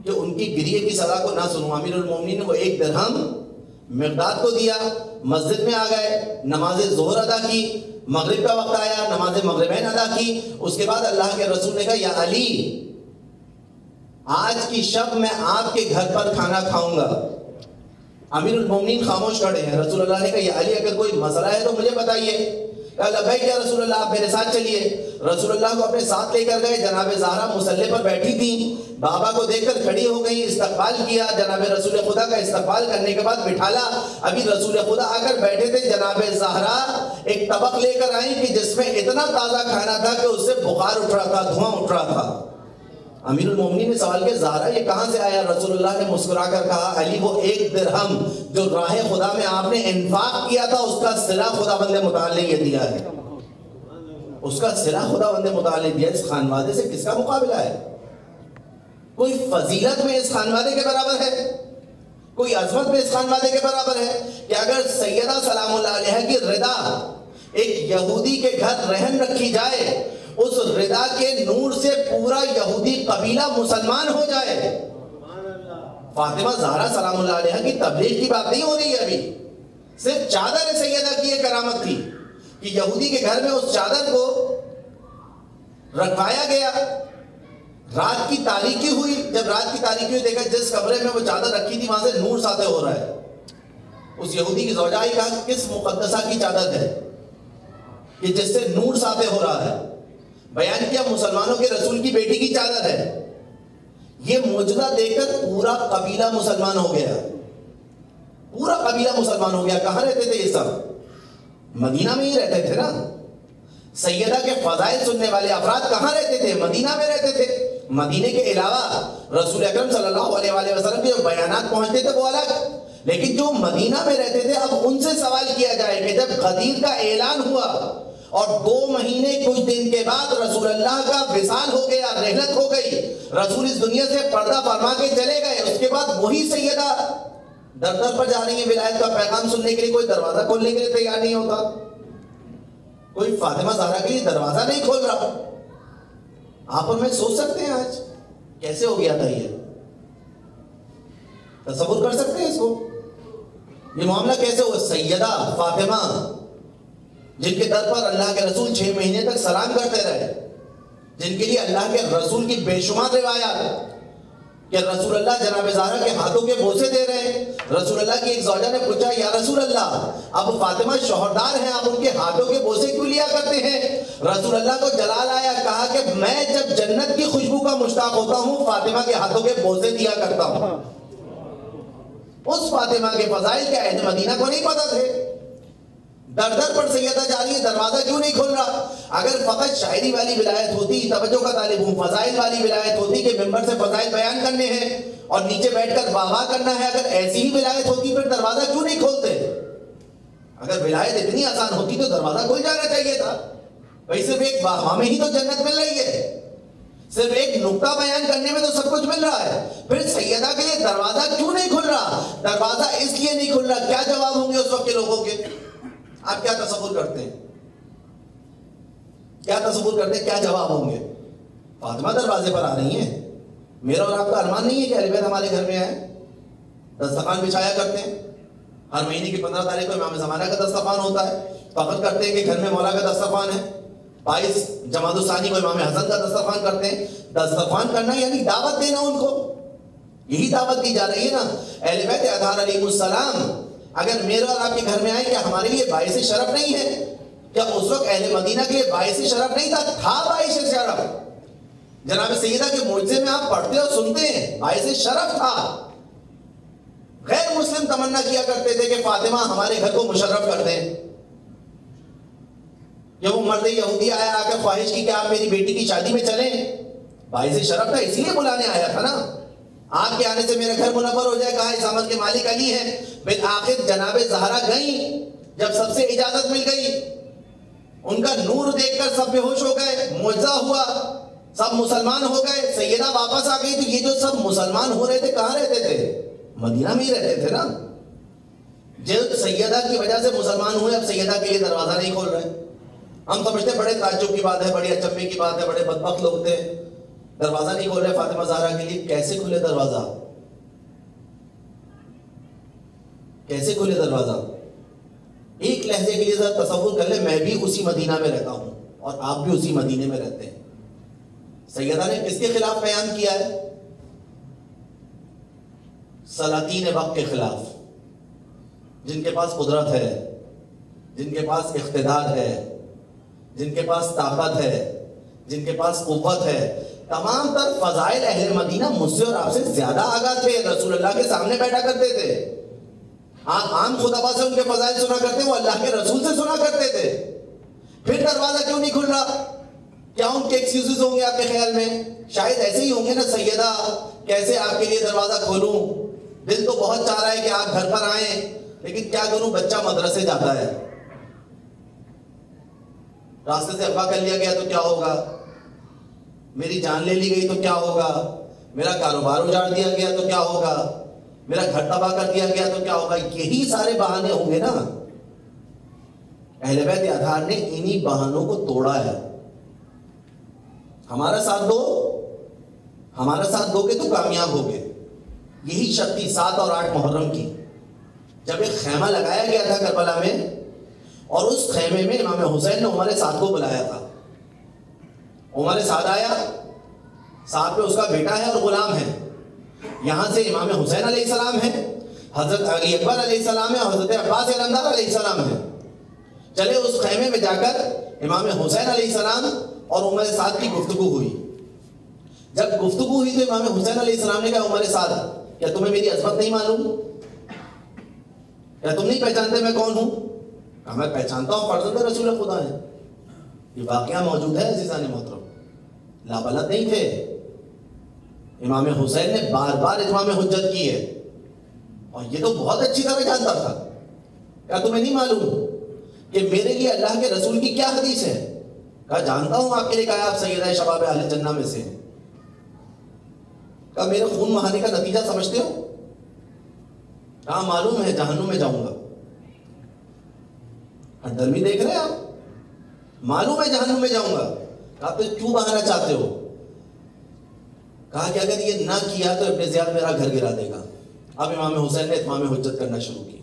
Speaker 4: کہ ان کی گریے کی سزا کو نہ سنوں۔ امیر المومنین نے وہ 1 درہم مقداد کو دیا، مسجد میں آ گئے، نماز ظہر ادا کی، مغرب کا وقت آیا، نماز مغربین ادا کی۔ اس کے بعد اللہ کے رسول نے کہا یا علی آج کی شب میں آپ کے گھر پر کھانا کھاؤں گا۔ امیر المومنین خاموش کھڑے ہیں۔ رسول اللہ نے کہا یا علی اگر کوئی مسئلہ ہے تو مجھے بتائیے۔ کہا لبیک یا رسول اللہ آپ میرے ساتھ چلیے۔ رسول اللہ کو اپنے ساتھ لے کر گئے۔ جناب زہرا مصلی پر بیٹھی تھی، بابا کو دیکھ کر کھڑی ہو گئی، استقبال کیا۔ جناب رسول خدا کا استقبال کرنے کے بعد بٹھالا۔ ابھی رسول خدا آ کر بیٹھے تھے، جناب زہرا ایک طبق لے کر آئیں کہ جس میں اتنا تازہ کھانا تھا کہ اس سے بخار اٹھ رہا تھا، دھواں اٹھ رہا تھا۔ امیر المومنین نے سوال کیا زہرا یہ کہاں سے آیا؟ رسول اللہ نے مسکرا کر کہا علی وہ 1 درہم جو راہ خدا میں آپ نے انفاق کیا تھا اس کا صلہ خدا بند متعال نے یہ دیا ہے، اس کا صلہ خدا بند متعال نے دیا۔ اس خانوادے سے کس کا مقابلہ ہے؟ کوئی فضیلت میں اس خانوادے کے برابر ہے؟ کوئی عظمت میں اس خانوادے کے برابر ہے؟ کہ اگر سیدہ سلام اللہ علیہ کی رضا ایک یہودی کے گھر رہن رکھی جائے، اس رضا کے نور سے پورا یہودی قبیلہ مسلمان ہو جائے. فاطمہ زہرا سلام اللہ علیہ کی تبلیغ کی بات نہیں ہو رہی ہے ابھی. صرف چادر سیدہ کی یہ کرامت تھی کہ یہودی کے گھر میں اس چادر کو رکھوایا گیا. رات کی تاریکی ہوئی. جب رات کی تاریکی ہوئی دیکھا جس کمرے میں وہ چادر رکھی تھی وہاں سے نور ساطع ہو رہا ہے. اس یہودی کی زوجہ ہی کہا کس مقدسہ کی چادر ہے کہ جس سے نور ساطع ہو رہا ہے. بیان کیا مسلمانوں کے رسول کی بیٹی کی چادر ہے. یہ معجزہ دیکھ کر پورا قبیلہ مسلمان ہو گیا. پورا قبیلہ مسلمان ہو گیا. کہاں رہتے تھے یہ سب؟ مدینہ میں ہی رہتے تھے نا. سیدہ کے فضائل سننے والے افراد کہاں رہتے تھے؟ مدینہ میں رہتے تھے. مدینے کے علاوہ رسول اکرم صلی اللہ علیہ وسلم کے جو بیانات پہنچتے تھے وہ الگ، لیکن جو مدینہ میں رہتے تھے اب ان سے سوال کیا جائے کہ جب غدیر کا اعلان ہوا اور 2 مہینے کچھ دن کے بعد رسول اللہ کا وصال ہو گیا، رحلت ہو گئی، رسول اس دنیا سے پردہ فرما کے چلے گئے، اس کے بعد وہی سیدہ در در پر جا رہی ہیں ولایت کا پیغام سننے کے لیے. کوئی دروازہ کھولنے کے لیے تیار نہیں ہوتا. کوئی فاطمہ زہرا کے لیے دروازہ نہیں کھول رہا. آپ اور میں سوچ سکتے ہیں آج کیسے ہو گیا تھا؟ یہ تصور کر سکتے ہیں اس کو؟ یہ معاملہ کیسے ہوا؟ سیدہ فاطمہ جن کے در پر اللہ کے رسول 6 مہینے تک سلام کرتے رہے، جن کے لیے اللہ کے رسول کی بے شمار روایات کہ رسول اللہ جناب زہرا کے ہاتھوں کے بوسے دے رہے ہیں. رسول اللہ کی ایک زوجہ نے پوچھا یا رسول اللہ اب فاطمہ شوہردار ہیں، آپ ان کے ہاتھوں کے بوسے کیوں لیا کرتے ہیں؟ رسول اللہ کو جلال آیا، کہا کہ میں جب جنت کی خوشبو کا مشتاق ہوتا ہوں فاطمہ کے ہاتھوں کے بوسے دیا کرتا ہوں. اس فاطمہ کے فضائل کے اہل مدینہ کو نہیں پتا تھے. در در پر سیدہ جا رہی ہے، دروازہ کیوں نہیں کھل رہا؟ اگر فقط شاعری والی ولایت ہوتی، توجہ کا طالب ہوں، فضائل والی ولایت ہوتی کہ ممبر سے فضائل بیان کرنے ہیں اور نیچے بیٹھ کر واہ واہ کرنا ہے، اگر ایسی ہی ولایت ہوتی پھر دروازہ کیوں نہیں کھولتے؟ اگر ولایت اتنی آسان ہوتی تو دروازہ کھل جانا چاہیے تھا. بھائی صرف ایک واہ واہ میں ہی تو جنت مل رہی ہے، صرف ایک نقطہ بیان کرنے میں تو سب کچھ مل رہا ہے. پھر سیدہ کے لیے دروازہ کیوں نہیں کھل رہا؟ دروازہ اس لیے نہیں کھل رہا. کیا جواب ہوں گے اس وقت کے لوگوں کے؟ آپ کیا تصور کرتے ہیں؟ کیا تصور کرتے ہیں؟ کیا جواب ہوں گے؟ فاطمہ دروازے پر آ رہی ہیں. میرا اور آپ کا ارمان نہیں ہے کہ اہل بیت ہمارے گھر میں آئے. دسترخوان بچھایا کرتے ہیں. ہر مہینے کی 15 تاریخ کو امام زمانہ کا دسترخوان ہوتا ہے. فخر کرتے ہیں کہ گھر میں مولا کا دسترخوان ہے. 22 جمادی الثانی کو امام حسن کا دسترخوان کرتے ہیں. دسترخوان کرنا یعنی دعوت دینا ان کو. یہی دعوت دی جا رہی ہے نا. اہل بیت اطہار علیہ السلام اگر میرے اور آپ کے گھر میں آئے کیا ہمارے لیے باعث شرف نہیں ہے؟ کیا اس وقت اہل مدینہ کے لیے باعث شرف نہیں تھا؟ تھا باعث شرف. جناب سیدہ کے معجزے میں آپ پڑھتے اور سنتے ہیں، باعث شرف تھا. غیر مسلم تمنا کیا کرتے تھے کہ فاطمہ ہمارے گھر کو مشرف کر دیں. جب وہ مرد یہودی آیا آ کر خواہش کی کہ آپ میری بیٹی کی شادی میں چلیں، باعث شرف تھا، اسی لیے بلانے آیا تھا نا. آپ کے آنے سے میرے گھر منور ہو جائے. کہا اس عمل کے مالک علی ہیں. بالآخر جناب زہرا گئیں. جب سب سے اجازت مل گئی، ان کا نور دیکھ کر سب بے ہوش ہو گئے. معجزہ ہوا، سب مسلمان ہو گئے. سیدہ واپس آ گئی. تو یہ جو سب مسلمان ہو رہے تھے کہاں رہتے تھے؟ مدینہ میں ہی رہتے تھے نا. جب سیدہ کی وجہ سے مسلمان ہوئے، اب سیدہ کے لیے دروازہ نہیں کھول رہے. ہم سمجھتے بڑے تعجب کی بات ہے، بڑی اچنبے کی بات ہے، بڑے بدبخت لوگ تھے. دروازہ نہیں کھول رہے فاطمہ زہرا کے لیے. کیسے کھلے دروازہ؟ کیسے کھلے دروازہ؟ ایک لہجے کے لیے ذرا تصور کر لیں، میں بھی اسی مدینہ میں رہتا ہوں اور آپ بھی اسی مدینے میں رہتے ہیں. سیدہ نے کس کے خلاف بیان کیا ہے؟ سلاطین وقت کے خلاف، جن کے پاس قدرت ہے، جن کے پاس اقتدار ہے، جن کے پاس طاقت ہے، جن کے پاس قوت ہے. تمام تر فضائل اہل مدینہ مجھ سے اور آپ سے زیادہ آگاہ تھے. رسول اللہ کے سامنے بیٹھا کرتے تھے. آپ عام خطبہ سے ان کے فضائل سنا کرتے، وہ اللہ کے رسول سے سنا کرتے تھے. پھر دروازہ کیوں نہیں کھل رہا؟ کیا ان کے ایکسکیوزز ہوں گے آپ کے خیال میں؟ شاید ایسے ہی ہوں گے نا. سیدہ کیسے آپ کے لیے دروازہ کھولوں؟ دل تو بہت چاہ رہا ہے کہ آپ گھر پر آئیں، لیکن کیا کروں، بچہ مدرسے جاتا ہے، راستے سے اغوا کر لیا گیا تو کیا ہوگا، میری جان لے لی گئی تو کیا ہوگا، میرا کاروبار اجاڑ دیا گیا تو کیا ہوگا، میرا گھر تباہ کر دیا گیا تو کیا ہوگا. یہی سارے بہانے ہوں گے نا. اہل بیت اطہار نے انہی بہانوں کو توڑا ہے. ہمارا ساتھ دو گے تو کامیاب ہوگے. یہی شب تھی 7 اور 8 محرم کی، جب ایک خیمہ لگایا گیا تھا کربلا میں، اور اس خیمے میں امام حسین نے عمر سعد کو بلایا تھا. عمر سعد آیا، ساتھ میں اس کا بیٹا ہے اور غلام ہے. یہاں سے امام حسین علیہ السلام ہے، حضرت علی اکبر علیہ السلام ہے، اور حضرت عباس علمدار علیہ السلام ہے. چلے اس خیمے میں جا کر امام حسین علیہ السلام اور عمر سعد کی گفتگو ہوئی. جب گفتگو ہوئی تو امام حسین علیہ السلام نے کہا عمر سعد کیا تمہیں میری عظمت نہیں معلوم؟ کیا تم نہیں پہچانتے میں کون ہوں؟ کہا میں پہچانتا ہوں، فرزند رسول خدا ہے. یہ واقعہ موجود ہے عزیزان محترم، لابلد نہیں تھے. امام حسین نے بار بار اتمام حجت کی ہے، اور یہ تو بہت اچھی طرح جانتا تھا. کیا تمہیں نہیں معلوم کہ میرے لیے اللہ کے رسول کی کیا حدیث ہے؟ کہا جانتا ہوں آپ کے لیے، کہا آپ سیدہ شباب اہل جنہ میں سے. کہا میرے خون بہانے کا نتیجہ سمجھتے ہو؟ کہا معلوم ہے جہنم میں جاؤں گا. ہردرمی دیکھ رہے ہیں آپ، معلوم ہے جہنم میں جاؤں گا. کہا تو کیوں بہانا چاہتے ہو؟ کہا کہ اگر یہ نہ کیا تو ابن زیاد میرا گھر گرا دے گا. اب امام حسین نے اتمام حجت کرنا شروع کی.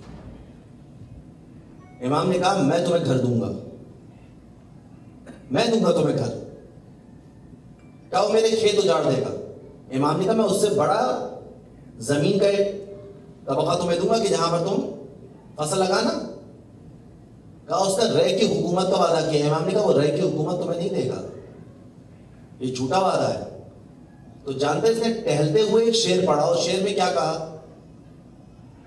Speaker 4: امام نے کہا میں تمہیں گھر دوں گا، میں دوں گا تمہیں گھر. کہا وہ میرے کھیت اجاڑ دے گا. امام نے کہا میں اس سے بڑا زمین کا ایک طبقہ تمہیں دوں گا کہ جہاں پر تم فصل لگانا. کہا اس نے رے کی حکومت کا وعدہ کیا. امام نے کہا وہ رے کی حکومت تمہیں نہیں دے گا، یہ جھوٹا وعدہ ہے. تو جانتے اس نے ٹہلتے ہوئے ایک شعر پڑھا، اور شعر میں کیا کہا؟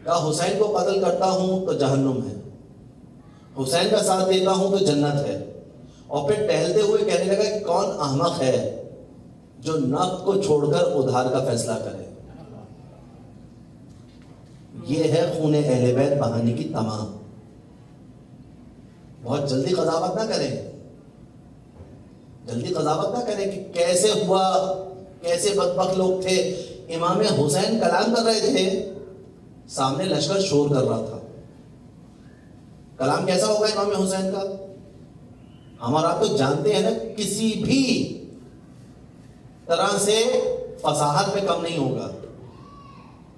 Speaker 4: کہا حسین کو قتل کرتا ہوں تو جہنم ہے، حسین کا ساتھ دیتا ہوں تو جنت ہے. اور پھر ٹہلتے ہوئے کہنے لگا کہ کون احمق ہے جو نقد کو چھوڑ کر ادھار کا فیصلہ کرے. یہ ہے خون اہل بیت بہانے کی تمام. بہت جلدی قضاوت نہ کریں، جلدی قضاوت نہ کریں کہ کیسے ہوا، کیسے بدبخت لوگ تھے. امام حسین کلام کر رہے تھے، سامنے لشکر شور کر رہا تھا. کلام کیسا ہوگا امام حسین کا؟ ہمارا تو جانتے ہیں نا، کسی بھی طرح سے فصاحت پہ کم نہیں ہوگا.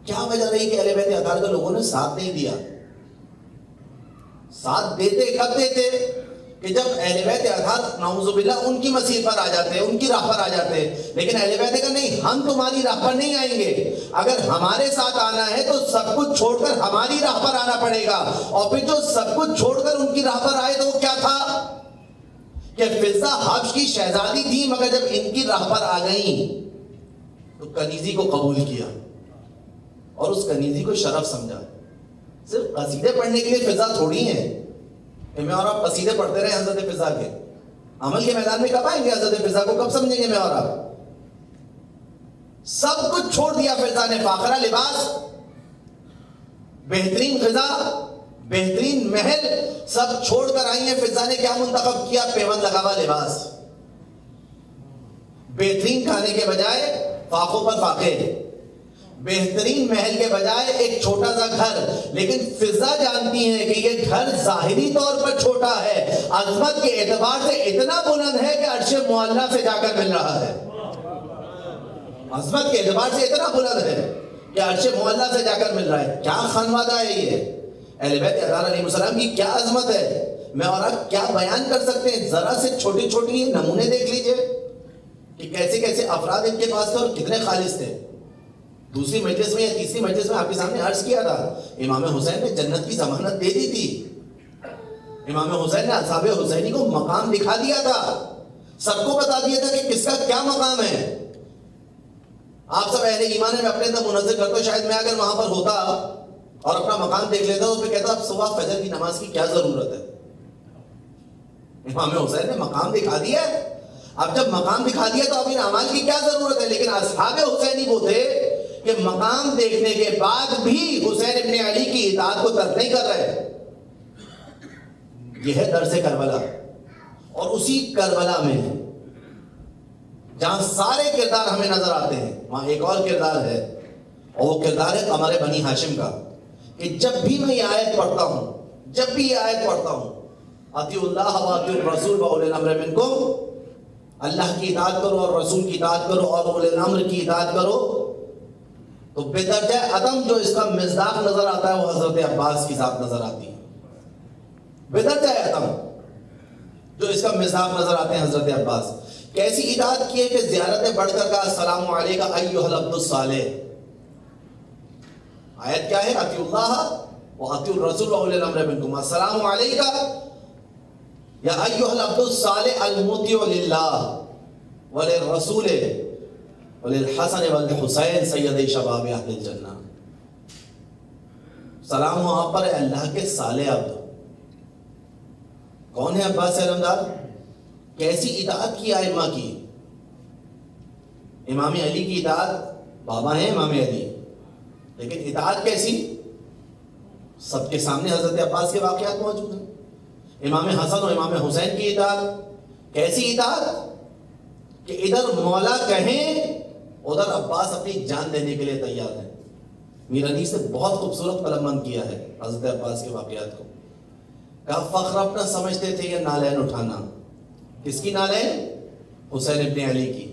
Speaker 4: کیا وجہ رہی کہ اہل بیت اطہار کے لوگوں نے ساتھ نہیں دیا؟ ساتھ دیتے کب دیتے؟ کہ جب اہل بیت اطہار نعوذ باللہ ان کی مسیر پر آ جاتے، ان کی راہ پر آ جاتے. لیکن اہل بیت کا نہیں، ہم تمہاری راہ پر نہیں آئیں گے. اگر ہمارے ساتھ آنا ہے تو سب کچھ چھوڑ کر ہماری راہ پر آنا پڑے گا. اور پھر جو سب کچھ چھوڑ کر ان کی راہ پر آئے تو وہ کیا تھا کہ فضہ حبش کی شہزادی تھی، مگر جب ان کی راہ پر آ گئیں تو کنیزی کو قبول کیا اور اس کنیزی کو شرف سمجھا. صرف قصیدے پڑھنے کے لیے فضہ تھوڑی ہے کہ میں اور آپ قصیدے پڑھتے رہے حضرت فضہ کے. عمل کے میدان میں کب آئیں گے حضرت فضہ کو؟ کب سمجھیں گے میں اور آپ؟ سب کچھ چھوڑ دیا فضہ نے. فاخرہ لباس، بہترین غذا، بہترین محل سب چھوڑ کر آئی ہیں. فضہ نے کیا منتخب کیا؟ پیوند لگا ہوا لباس. بہترین کھانے کے بجائے فاقوں پر فاقے، بہترین محل کے بجائے ایک چھوٹا سا گھر. لیکن فضہ جانتی ہیں کہ یہ گھر ظاہری طور پر چھوٹا ہے، عظمت کے اعتبار سے اتنا بلند ہے کہ عرش معلیٰ سے جا کر مل رہا ہے. عظمت کے اعتبار سے اتنا بلند ہے کہ عرش معلیٰ سے جا کر مل رہا ہے. کیا خانوادہ ہے یہ اہل بیت اطہار علیہ السلام کی، کیا عظمت ہے. میں اور آپ کیا بیان کر سکتے ہیں؟ ذرا سے چھوٹی چھوٹی نمونے دیکھ لیجئے کہ کیسے کیسے افراد ان کے پاس تھے اور کتنے خالص تھے. دوسری مجلس میں یا تیسری مجلس میں آپ کے سامنے عرض کیا تھا، امام حسین نے جنت کی ضمانت دے دی تھی. امام حسین نے اصحاب حسینی کو مقام دکھا دیا تھا، سب کو بتا دیا تھا کہ کس کا کیا مقام ہے. آپ سب اہل ایمان میں اپنے اندر منظر کرتے ہو، شاید میں اگر وہاں پر ہوتا اور اپنا مقام دیکھ لیتا تو پھر کہتا اب صبح فجر کی نماز کی کیا ضرورت ہے. امام حسین نے مقام دکھا دیا ہے. اب جب مقام دکھا دیا تو اب ان اعمال کی کیا ضرورت ہے. لیکن اصحاب حسینی وہ تھے کہ مقام دیکھنے کے بعد بھی حسین ابن علی کی اطاعت کو ترک نہیں کر رہے. یہ ہے درس کربلا. اور اسی کربلا میں جہاں سارے کردار ہمیں نظر آتے ہیں، وہاں ایک اور کردار ہے، اور وہ کردار ہے قمر بنی ہاشم کا. کہ جب بھی میں یہ آیت پڑھتا ہوں، جب بھی یہ آیت پڑھتا ہوں، اطیعوا اللہ و اطیعوا الرسول و اولی الامر منکم، اللہ کی اطاعت کرو اور رسول کی اطاعت کرو اور اولي الامر کی اطاعت کرو، تو بدرجہ عدم جو اس کا مصداق نظر آتا ہے وہ حضرت عباس کی ذات نظر آتی ہے. بدرجہ عدم جو اس کا مصداق نظر آتے ہیں حضرت عباس. کیسی اطاعت کی ہے کہ زیارت بڑھ کر کہا السلام علیکہ ایھا العبد الصالح. آیت کیا ہے؟ اطیعوا اللہ واطیعوا الرسول واولی الامر منکم. السلام علیکہ یا ایھا العبد الصالح المطیع للہ وللرسول وللحسن والحسین سید شباب اہل الجنہ. سلام ہو آپ پر اے اللہ کے صالح عبد. کون ہے عباس علمدار؟ کیسی اطاعت کی ائمہ کی؟ امام علی کی اطاعت، بابا ہیں امام علی، لیکن اطاعت کیسی؟ سب کے سامنے حضرت عباس کے واقعات موجود ہیں. امام حسن اور امام حسین کی اطاعت کیسی اطاعت کہ ادھر مولا کہیں ادھر عباس اپنی جان دینے کے لیے تیار ہیں. میر انیس نے بہت خوبصورت قلم بند کیا ہے حضرت عباس کے واقعات کو. کہا فخر اپنا سمجھتے تھے یہ نالین اٹھانا. کس کی نالین؟ حسین ابن علی کی.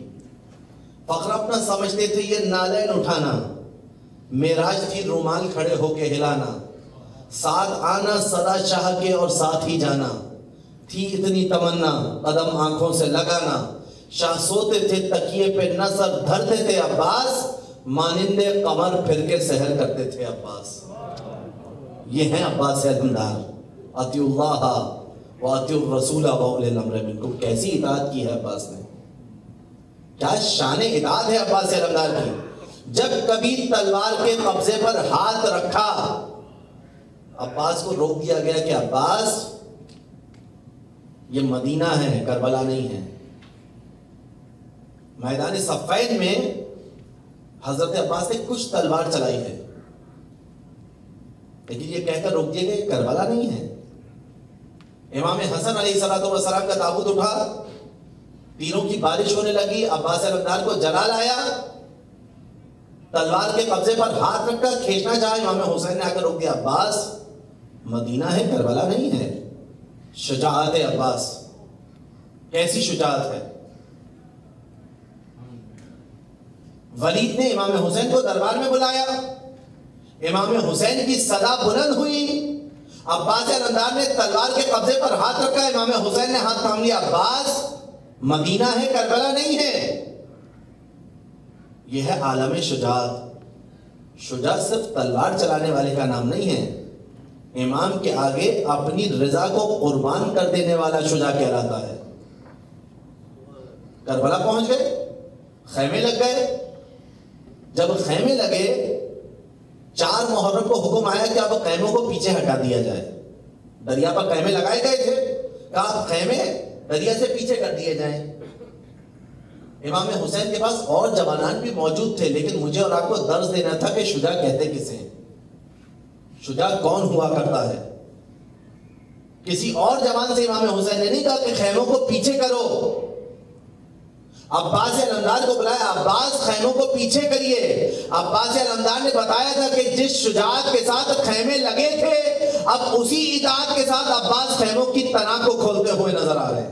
Speaker 4: فخر اپنا سمجھتے تھے یہ نالین اٹھانا، معراج تھی رومال کھڑے ہو کے ہلانا، ساتھ آنا صدا شاہ کے اور ساتھ ہی جانا، تھی اتنی تمنا قدم آنکھوں سے لگانا، شاہ سوتے تھے تکیے پہ نظر دھرتے تھے عباس، مانندے قمر پھر کے سحر کرتے تھے عباس. یہ ہیں عباس علمدار. اطیعوا اللہ واطیعوا الرسول واولی الامر منکم. کیسی اطاعت کی ہے عباس نے، کیا شان اطاعت ہے عباس علمدار کی. جب کبھی تلوار کے قبضے پر ہاتھ رکھا عباس کو روک دیا گیا کہ عباس یہ مدینہ ہے، کربلا نہیں ہے. میدان صفین میں حضرت عباس نے کچھ تلوار چلائی ہے، لیکن یہ کہہ کر روک دیا گیا کربلا نہیں ہے. امام حسن علیہ السلام کا تابوت اٹھا، تیروں کی بارش ہونے لگی، عباس علمدار کو جلال آیا، تلوار کے قبضے پر ہاتھ رکھ کر کھینچنا چاہا. امام حسین نے آ کر روک دیا. عباس مدینہ ہے، کربلا نہیں ہے. شجاعت عباس، کیسی شجاعت ہے. ولید نے امام حسین کو دربار میں بلایا، امام حسین کی صدا بلند ہوئی، عباس علمدار نے تلوار کے قبضے پر ہاتھ رکھا، امام حسین نے ہاتھ تھام لیا. عباس مدینہ ہے، کربلا نہیں ہے. یہ ہے عالم شجاعت. شجاعت صرف تلوار چلانے والے کا نام نہیں ہے، امام کے آگے اپنی رضا کو قربان کر دینے والا شجاع کہلاتا ہے. کربلا پہنچ گئے، خیمے لگ گئے. جب خیمے لگے 4 محرم کو حکم آیا کہ اب خیموں کو پیچھے ہٹا دیا جائے. دریا پر خیمے لگائے گئے تھے، کہا خیمے دریا سے پیچھے کر دیے جائیں. امام حسین کے پاس اور جوانان بھی موجود تھے، لیکن مجھے اور آپ کو درس دینا تھا کہ شجاع کہتے کسے ہیں، شجاع کون ہوا کرتا ہے. کسی اور جوان سے امام حسین نے نہیں کہا کہ خیموں کو پیچھے کرو. عباس علمدار کو بلایا، عباس خیموں کو پیچھے کریے. عباس علمدار نے بتایا تھا کہ جس شجاعت کے ساتھ خیمے لگے تھے، اب اسی اطاعت کے ساتھ عباس خیموں کی تنا کو کھولتے ہوئے نظر آ رہے ہیں.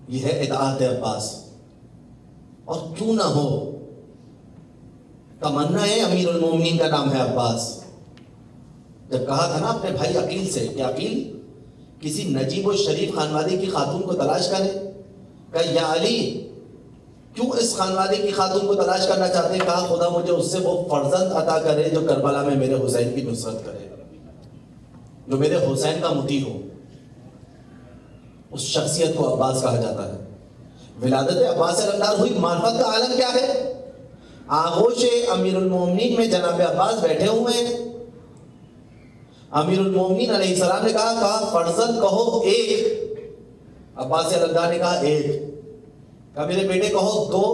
Speaker 4: یہ ہے اطاعت عباس. اور کیوں نہ ہو، تمنا ہے امیر المومنین کا نام ہے عباس. جب کہا تھا نا اپنے بھائی عقیل سے کہ عقیل کسی نجیب و شریف خانوادے کی خاتون کو تلاش کرے، کہ یا علی کیوں اس خانوادے کی خاتون کو تلاش کرنا چاہتے ہیں؟ کہا خدا مجھے اس سے وہ فرزند عطا کرے جو کربلا میں میرے حسین کی نصرت کرے، جو میرے حسین کا مطیع ہو. اس شخصیت کو عباس کہا جاتا ہے. ولادت عباس علمدار ہوئی. معرفت کا عالم کیا ہے؟ آغوش امیر المومنین میں جناب عباس بیٹھے ہوئے ہیں. امیر المومنین علیہ السلام نے کہا فرزند کہو ایک. عباس علمدار نے کہا ایک. کہا میرے بیٹے کہو دو.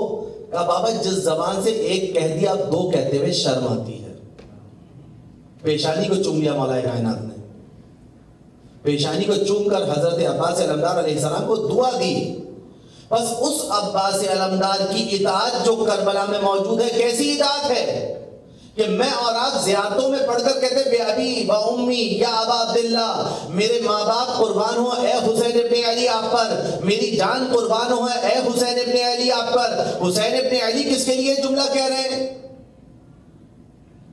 Speaker 4: کہا بابا جس زبان سے ایک کہہ دیا اب 2 کہتے ہوئے شرم آتی ہے. پیشانی کو چوم لیا مولا کائنات نے. پیشانی کو چوم کر حضرت عباس علمدار علیہ السلام کو دعا دی. بس اس عباس علمدار کی اطاعت جو کربلا میں موجود ہے، کیسی اطاعت ہے کہ میں اور آپ زیارتوں میں پڑھ کر کہتے بے ابی و امی یا ابا عبداللہ، میرے ماں باپ قربان ہو اے حسین ابن علی آپ پر، میری جان قربان ہو اے حسین ابن علی آپ پر۔ حسین ابن علی کس کے لیے جملہ کہہ رہے ہیں؟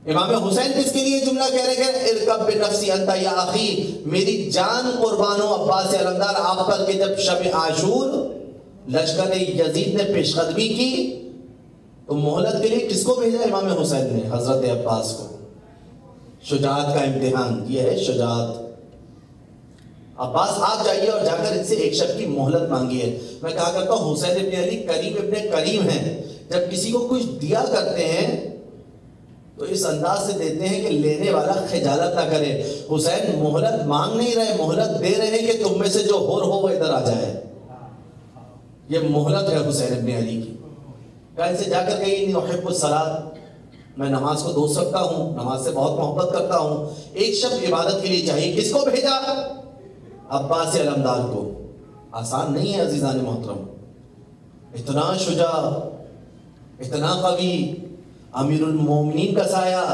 Speaker 4: امام حسین کس کے لیے جملہ کہہ رہے ہیں؟ ارکب بنفسی انت یا اخی، میری جان قربان ہو عباس علمدار آپ پر، کہ جب شب عاشور لشکر یزید نے پیش قدمی کی تو مہلت کے لیے کس کو بھیجا؟ امام حسین نے حضرت عباس کو۔ شجاعت کا امتحان یہ ہے، شجاعت۔ عباس آپ جائیے اور جا کر ان سے ایک شب کی مہلت مانگیے۔ میں کہا کرتا ہوں حسین ابن علی کریم ابن کریم ہیں، جب کسی کو کچھ دیا کرتے ہیں تو اس انداز سے دیتے ہیں کہ لینے والا خجالت نہ کرے۔ حسین مہلت مانگ نہیں رہے، مہلت دے رہے ہیں کہ تم میں سے جو ہور ہو وہ ادھر آ جائے۔ یہ مہلت ہے حسین ابن علی کی۔ کہیں سے جا کر کہیں احب الصلاۃ، میں نماز کو دوست رکھتا ہوں، نماز سے بہت محبت کرتا ہوں، ایک شب عبادت کے لیے چاہیے۔ کس کو بھیجا؟ عباس علمدار کو۔ آسان نہیں ہے عزیزان محترم، اتنا شجاع، اتنا قوی، امیر المومنین کا سایہ،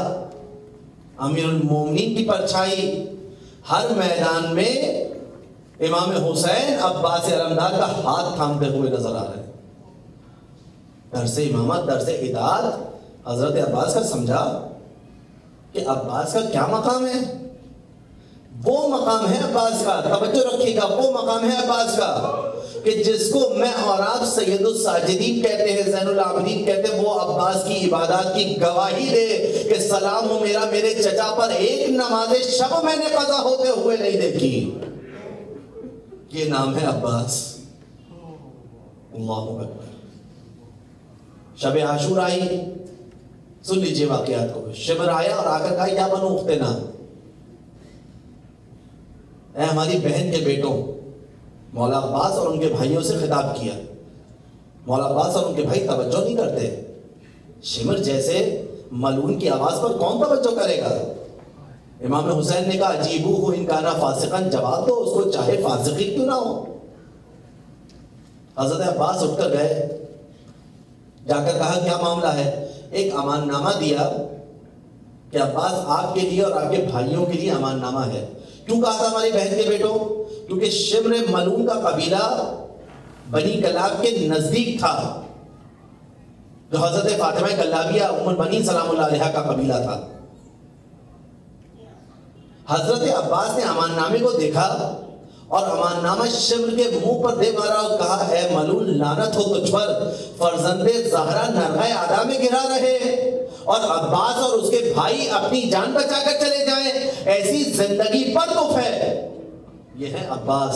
Speaker 4: امیر المومنین کی پرچھائی، ہر میدان میں امام حسین عباس علمدار کا ہاتھ تھامتے ہوئے نظر آ رہے ہیں۔ درس امامت، درس اطاعت حضرت عباس کا سمجھا کہ عباس کا کیا مقام ہے؟ وہ مقام ہے عباس کا، توجہ رکھیے گا، وہ مقام ہے عباس کا کہ جس کو میں اور آپ سید الساجدین کہتے ہیں، زین العابدین کہتے ہیں، وہ عباس کی عبادات کی گواہی دے کہ سلام ہو میرا میرے چچا پر، ایک نماز شب میں نے قضا ہوتے ہوئے نہیں دیکھی۔ یہ نام ہے عباس۔ اللہ اکبر۔ شب عاشور آئی، سن لیجئے واقعات کو۔ شمر آیا اور آ کر کہا یا بنو اختنا، اے ہماری بہن کے بیٹوں۔ مولا عباس اور ان کے بھائیوں سے خطاب کیا۔ مولا عباس اور ان کے بھائی توجہ نہیں کرتے۔ شمر جیسے ملعون کی آواز پر کون توجہ کرے گا؟ امام حسین نے کہا عجیبوہ ان کانا فاسقاً، جواب دو اس کو چاہے فاسق ہی کیوں نہ ہو۔ حضرت عباس اٹھ کر گئے، جا کر کہا کیا معاملہ ہے؟ ایک امان نامہ دیا کہ عباس آپ کے لیے اور آپ کے بھائیوں کے لیے امان نامہ ہے۔ کیوں کہا تھا ہماری بہن کے بیٹوں؟ کیونکہ شمر ملعون کا قبیلہ بنی کلاب کے نزدیک تھا، جو حضرت فاطمہ کلابیہ ام البنین سلام اللہ علیہا کا قبیلہ تھا۔ حضرت عباس نے امان نامے کو دیکھا اور امان نامہ شمر کے منہ پر دے مارا اور کہا اے ملعون لعنت ہو تجھ پر، فرزند زہرا نرغہ ادا میں گرا رہے اور عباس اور اس کے بھائی اپنی جان بچا کر چلے جائیں، ایسی زندگی پر تف ہے۔ یہ ہے عباس۔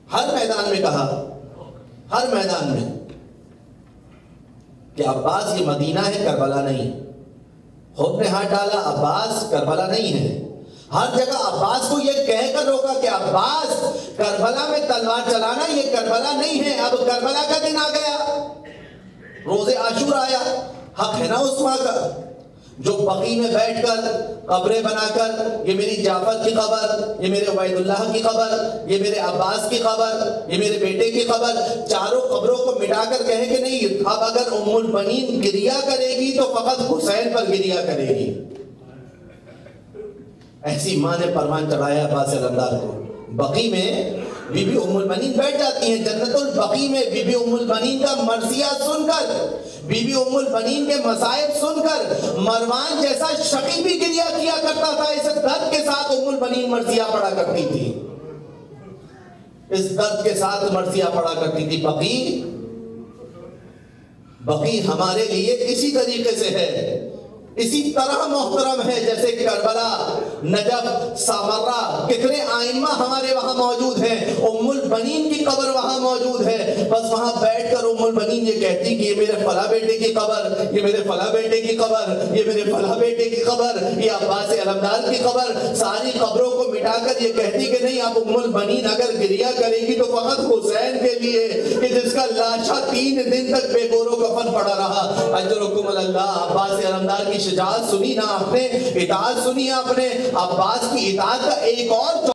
Speaker 4: ہر میدان میں کہا، ہر میدان میں کہ عباس یہ مدینہ ہے، کربلا نہیں۔ خود نے ہاتھ ڈالا، عباس کربلا نہیں ہے۔ ہر جگہ عباس کو یہ کہہ کر روکا کہ عباس کربلا میں تلوار چلانا یہ کربلا نہیں ہے، اب کربلا کا دن آ گیا، روز عاشور آیا، حق ہے نا اس ماں کا جو بقی میں بیٹھ کر قبریں بنا کر یہ میری جعفر کی قبر، یہ میرے عبید اللہ کی قبر، یہ میرے عباس کی قبر، یہ میرے بیٹے کی قبر، چاروں قبروں کو مٹا کر کہے کہ نہیں اب اگر ام البنین گریہ کرے گی تو فقط حسین پر گریہ کرے گی۔ ایسی ماں نے پروان چڑھایا عباس علمدار کو۔ بقی میں بی بی ام البنین بیٹھ جاتی ہیں، جنت البقی میں بی بی ام البنین کا مرثیہ سن کر، بی بی ام البنین کے مصائب سن کر مروان جیسا شقی بھی گریہ کیا کرتا تھا، اس درد کے ساتھ ام البنین مرثیہ پڑھا کرتی تھی، اس درد کے ساتھ مرثیہ پڑھا کرتی تھی۔ بقی ہمارے لیے اسی طریقے سے ہے، اسی طرح محترم ہے جیسے کربلا، نجف، سامرہ، کتنے آئمہ ہمارے وہاں موجود ہیں، ام البنین کی قبر وہاں موجود ہے، بس وہاں بیٹھ کر ام البنین یہ کہتی کہ یہ میرے فلاں بیٹے کی قبر، یہ میرے فلاں بیٹے کی قبر، یہ میرے فلاں بیٹے کی قبر، یہ عباس علمدار کی قبر، ساری قبروں کو مٹا کر یہ کہتی کہ نہیں اب ام البنین اگر گریہ کرے گی تو فقط حسین کے لیے کہ جس کا لاشا 3 دن تک بے گور و کفن پڑا رہا۔ اجرکم اللہ۔ عباس علمدار کی شجاعت سنی نا آپ نے، اطاعت سنی آپ نے، عباس کی اطاعت کا ایک اور